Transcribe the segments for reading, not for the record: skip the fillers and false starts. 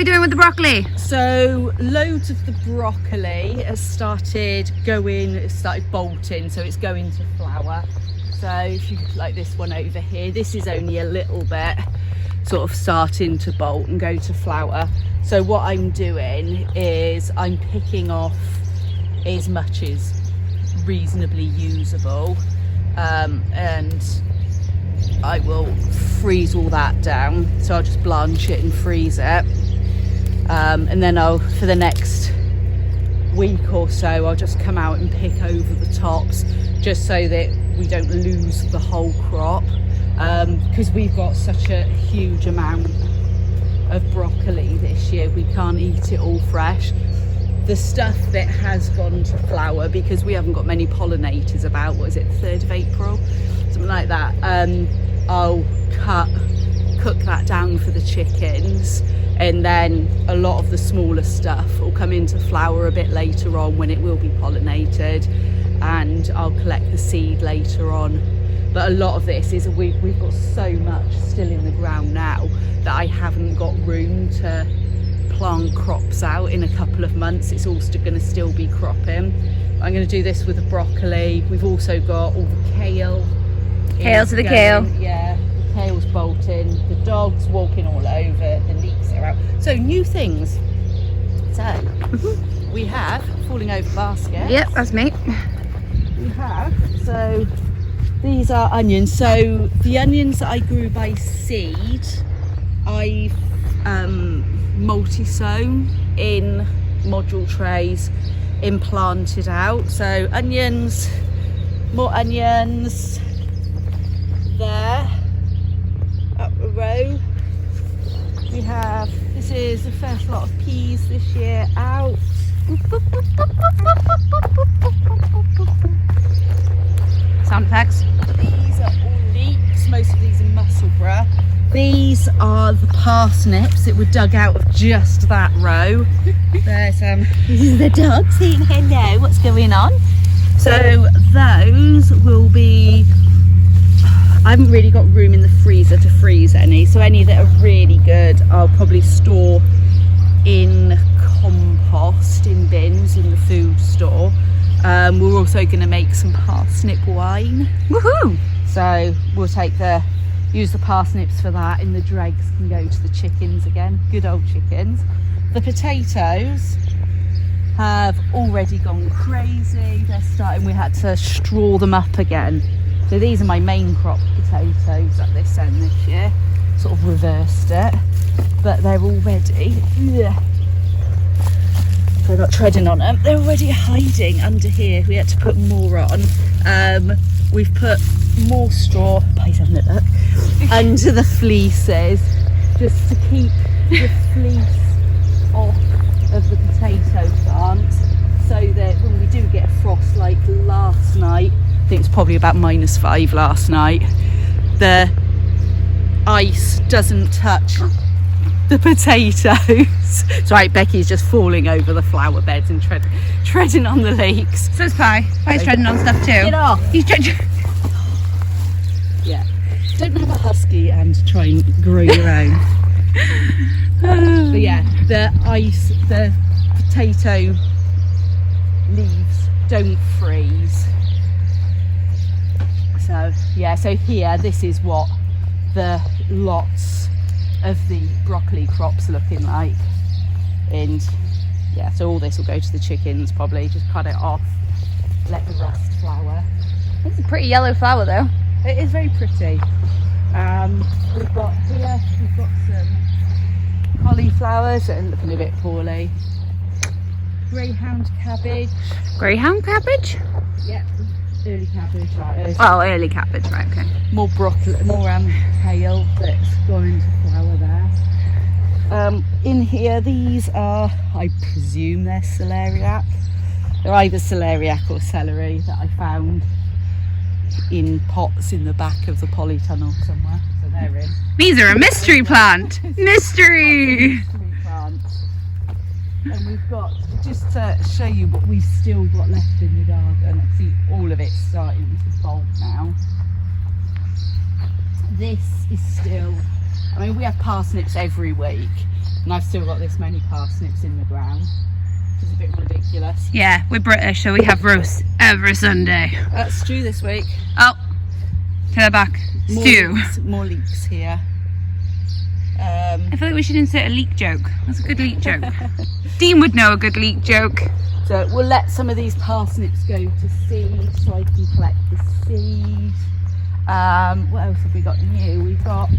we doing with the broccoli? So loads of the broccoli has started bolting, so it's going to flower. So if you like this one over here, this is only a little bit sort of starting to bolt and go to flower. So what I'm doing is I'm picking off as much as reasonably usable, and I will freeze all that down. So I'll just blanch it and freeze it, and then for the next week or so I'll just come out and pick over the tops, just so that we don't lose the whole crop, because we've got such a huge amount of broccoli this year. We can't eat it all fresh. The stuff that has gone to flower, because we haven't got many pollinators about, what is it, 3rd of April, something like that, I'll cook that down for the chickens, and then a lot of the smaller stuff will come into flower a bit later on when it will be pollinated, and I'll collect the seed later on. But a lot of this is we've got so much still in the ground now that I haven't got room to plant crops out in a couple of months. It's all going to still be cropping. I'm going to do this with the broccoli. We've also got all the kale. Kale to the kale. Yeah, the kale's bolting, the dog's walking all over, the leeks are out. So new things. So we have falling over basket. Yep, that's me. We have, so these are onions. So the onions that I grew by seed, I've multi-sown in module trays, implanted out. So onions, more onions there, up the row. We have, this is the first lot of peas this year out. Sound effects. These are all leeks, most of these are Musselburgh. These are the parsnips that were dug out of just that row. There's the dog saying hello, what's going on? So those will be, I haven't really got room in the freezer to freeze any, so any that are really good I'll probably store in compost in bins in the food store. We're also going to make some parsnip wine. Woohoo! So we'll use the parsnips for that, and the dregs can go to the chickens again, good old chickens. The potatoes have already gone crazy. They're starting, we had to straw them up again. So these are my main crop potatoes at this end this year. Sort of reversed it, but they're already, they're not treading on them, they're already hiding under here. We had to put more on. We've put more straw, Pies having a look, under the fleeces, just to keep the fleece off of the potato plant, so that when we do get a frost like last night, I think it's probably about -5 last night, the ice doesn't touch the potatoes. It's right, Becky's just falling over the flower beds and treading on the leeks. So is Pie. Pie's treading on stuff too. Get off! He's treading. Yeah, don't have a husky and try and grow your own. But yeah, the potato leaves don't freeze. So yeah, so here, this is what the lots of the broccoli crops looking like. And yeah, so all this will go to the chickens probably. Just cut it off, let the rest flower. It's a pretty yellow flower though. It is very pretty. We've got some cauliflowers and looking a bit poorly. Greyhound cabbage. Greyhound cabbage? Yep, early cabbage. Right, Oh, early cabbage, right, okay. more broccoli, more kale that's gone into flower there. In here, these are, I presume they're celeriac. They're either celeriac or celery that I found in pots in the back of the polytunnel somewhere. So they're in. These are a mystery plant. Mystery! Plants. And we've got, just to show you what we've still got left in the garden, see all of it's starting to bolt now. This is still I mean, we have parsnips every week, and I've still got this many parsnips in the ground, which is a bit ridiculous. Yeah, we're British, so we have roast every Sunday. Stew this week. Oh, to the back. Stew. More leeks here. I feel like we should insert a leek joke. That's a good leek joke. Dean would know a good leek joke. So we'll let some of these parsnips go to seed so I can collect the seed. What else have we got new? We've got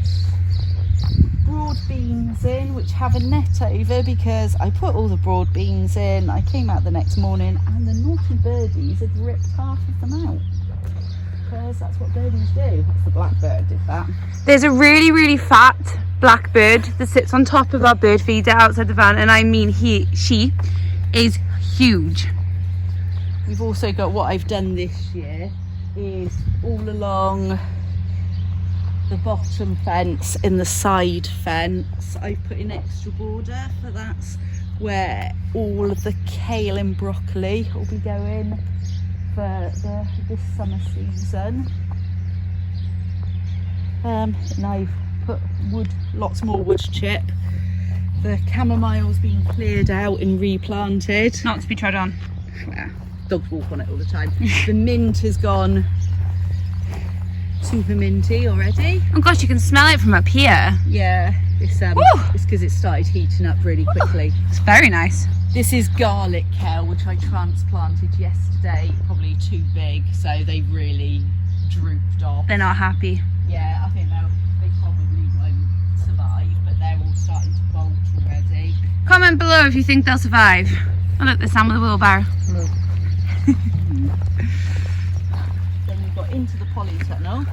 broad beans in, which have a net over because I put all the broad beans in. I came out the next morning and the naughty birdies had ripped half of them out. Because that's what birdies do. That's the blackbird did that. There's a really, really fat blackbird that sits on top of our bird feeder outside the van, and I mean she is huge. We've also got, what I've done this year is all along the bottom fence and the side fence I've put in extra border, for that's where all of the kale and broccoli will be going for this summer season. And I've put lots more wood chip. The chamomile's been cleared out and replanted. Not to be trod on. Yeah, dogs walk on it all the time. The mint has gone super minty already. Oh gosh, you can smell it from up here. Yeah, it's because it started heating up really quickly. It's very nice. This is garlic kale, which I transplanted yesterday. Probably too big, so they really drooped off. They're not happy. Yeah, I think they probably won't survive, but they're all starting to bolt already. Comment below if you think they'll survive. Oh look, there's Sam with a wheelbarrow. Then we've got into the polytunnel,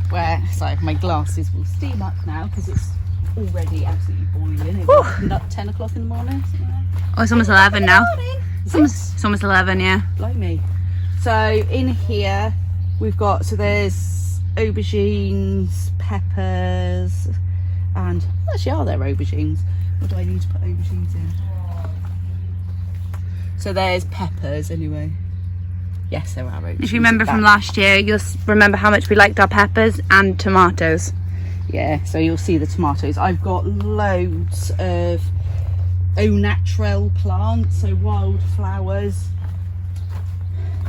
where, sorry, my glasses will steam up now because it's already absolutely boiling. It's not 10 o'clock in the morning. Oh, it's almost 11 now. It's almost 11, yeah. Blimey. So in here we've got, so there's aubergines, peppers, and actually, are there aubergines? Or do I need to put aubergines in? So there's peppers anyway. Yes, there are aubergines. If you remember from last year, you'll remember how much we liked our peppers and tomatoes. Yeah, so you'll see the tomatoes. I've got loads of au naturel plants, so wildflowers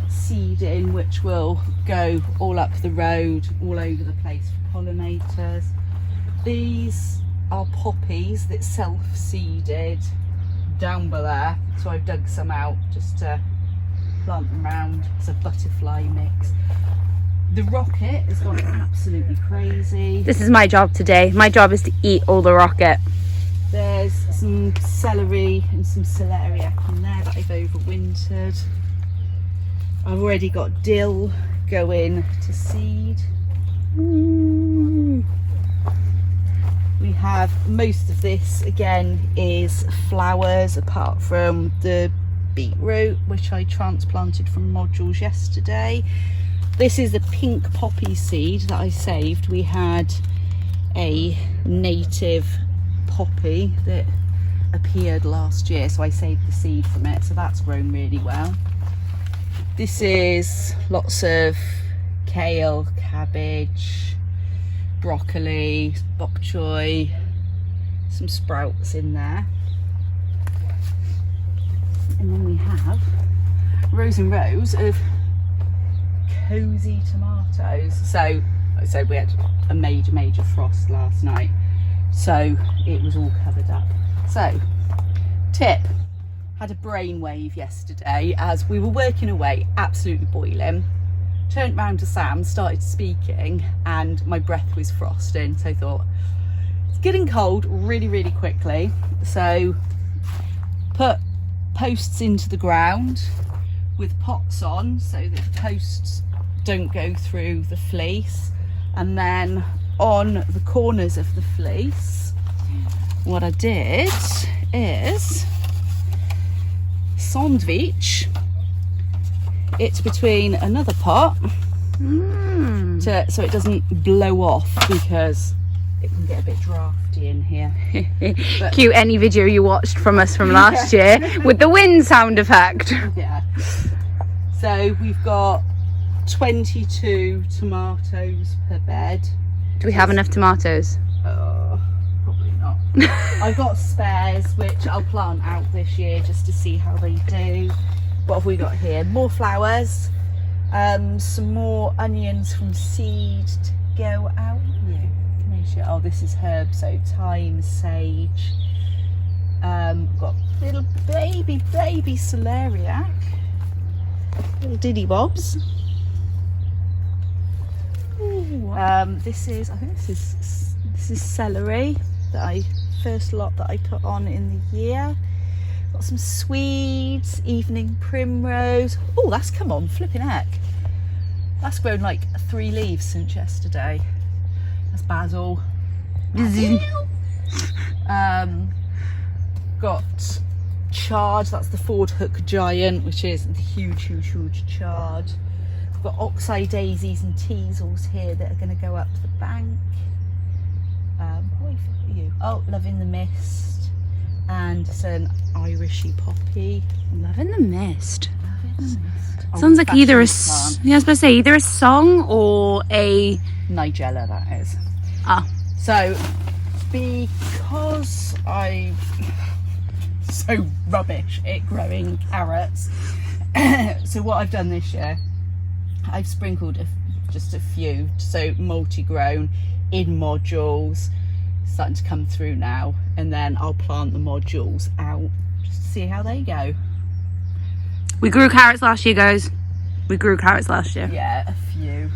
seeding, which will go all up the road, all over the place for pollinators. These are poppies that self-seeded down below, so I've dug some out just to plant them around. It's a butterfly mix. The rocket has gone absolutely crazy. This is my job today. My job is to eat all the rocket. There's some celery and some celeriac in there that I've overwintered. I've already got dill going to seed. We have most of this, again, is flowers, apart from the beetroot, which I transplanted from modules yesterday. This is the pink poppy seed that I saved. We had a native poppy that appeared last year, so I saved the seed from it, so that's grown really well. This is lots of kale, cabbage, broccoli, bok choy, some sprouts in there. And then we have rows and rows of cozy tomatoes. So like I said, we had a major frost last night, so it was all covered up. So tip, had a brainwave yesterday as we were working away, absolutely boiling. Turned round to Sam, started speaking, and my breath was frosting, so I thought it's getting cold really quickly, so put posts into the ground with pots on so that the posts don't go through the fleece, and then on the corners of the fleece what I did is sandwich it between another pot so it doesn't blow off, because it can get a bit drafty in here. But, cue any video you watched from us from last year with the wind sound effect. Yeah. So we've got 22 tomatoes per bed. Do we have enough tomatoes? Probably not. I've got spares which I'll plant out this year just to see how they do. What have we got here? More flowers, some more onions from seed to go out. Yeah, oh, this is herb, so thyme, sage. Got little baby celeriac, little diddy bobs. This is celery that first lot that I put on in the year. Got some Swedes, evening primrose. Oh, that's come on, flipping heck. That's grown like 3 leaves since yesterday. That's basil. Got chard, that's the Ford Hook Giant, which is the huge chard. I've got oxeye daisies and teasels here that are going to go up the bank. What are you? Oh, Loving the Mist, and it's an Irishy poppy. Loving the Mist. Oh, sounds like either a plant. yeah, I was supposed to say either a song or a Nigella, that is. Ah. So because I'm so rubbish at growing carrots, so what I've done this year, I've sprinkled just a few, so multi-grown in modules, starting to come through now, and then I'll plant the modules out just to see how they go. We grew carrots last year, guys. We grew carrots last year. Yeah, a few.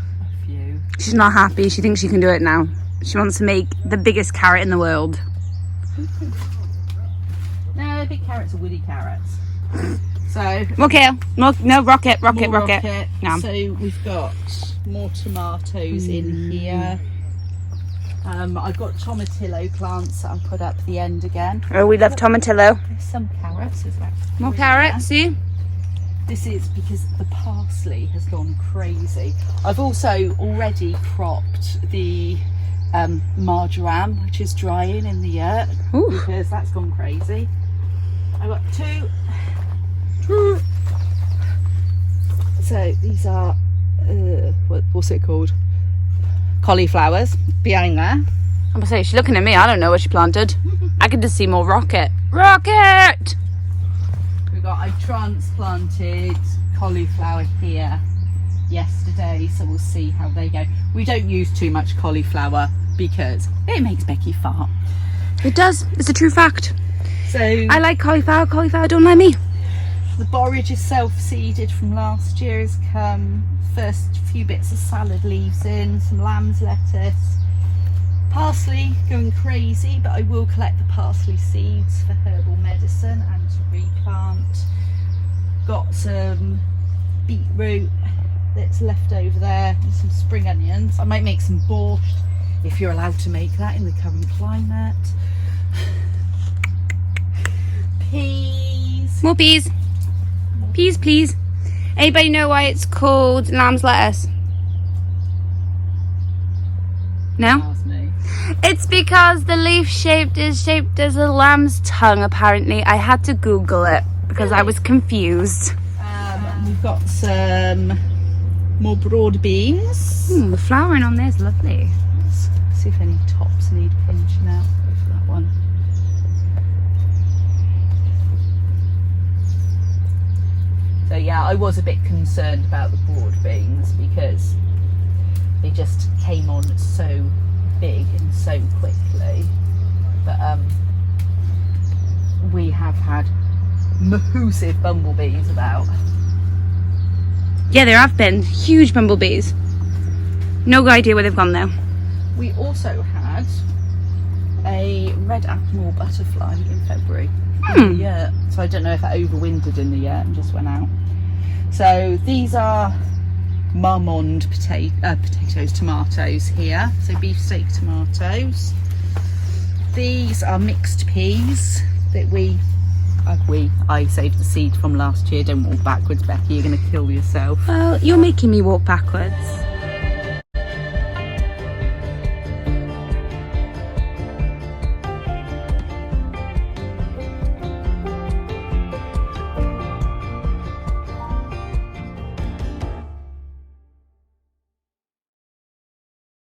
She's not happy. She thinks she can do it now. She wants to make the biggest carrot in the world. No, big carrots are woody carrots. So More kale. No, rocket. more No. So we've got more tomatoes in here. I've got tomatillo plants that I'll put up the end again. Oh, we love tomatillo. There's some carrots as well. More carrots, see? This is because the parsley has gone crazy. I've also already cropped the marjoram, which is drying in the yurt. Ooh. Because that's gone crazy. I've got 2. So these are what's it called? Cauliflowers behind there. I'm gonna say she's looking at me. I don't know what she planted. I could just see more rocket. Rocket! I transplanted cauliflower here yesterday, so we'll see how they go. We don't use too much cauliflower because it makes Becky fart. It does. It's a true fact. So I like cauliflower. Cauliflower don't like me. the borage is self-seeded from last year, has come. First few bits of salad leaves in, some lamb's lettuce. Parsley going crazy, but I will collect the parsley seeds for herbal medicine and to replant. Got some beetroot that's left over there and some spring onions. I might make some borscht if you're allowed to make that in the current climate. Peas. More peas. Peas, please. Anybody know why it's called lamb's lettuce? No? Ask me. It's because the leaf is shaped as a lamb's tongue, apparently. I had to Google it because I was confused. We've got some more broad beans. The flowering on there is lovely. Let's see if any tops need pinching out. Go for that one. So yeah, I was a bit concerned about the broad beans because they just came on so big and so quickly. But we have had massive bumblebees about. Yeah, there have been huge bumblebees. No idea where they've gone though. We also had a red admiral butterfly in February. Yeah, so I don't know if that overwintered in the year and just went out. So these are marmande tomatoes here. So beefsteak tomatoes. These are mixed peas that I saved the seed from last year. Don't walk backwards, Becky, you're going to kill yourself. Well, you're making me walk backwards.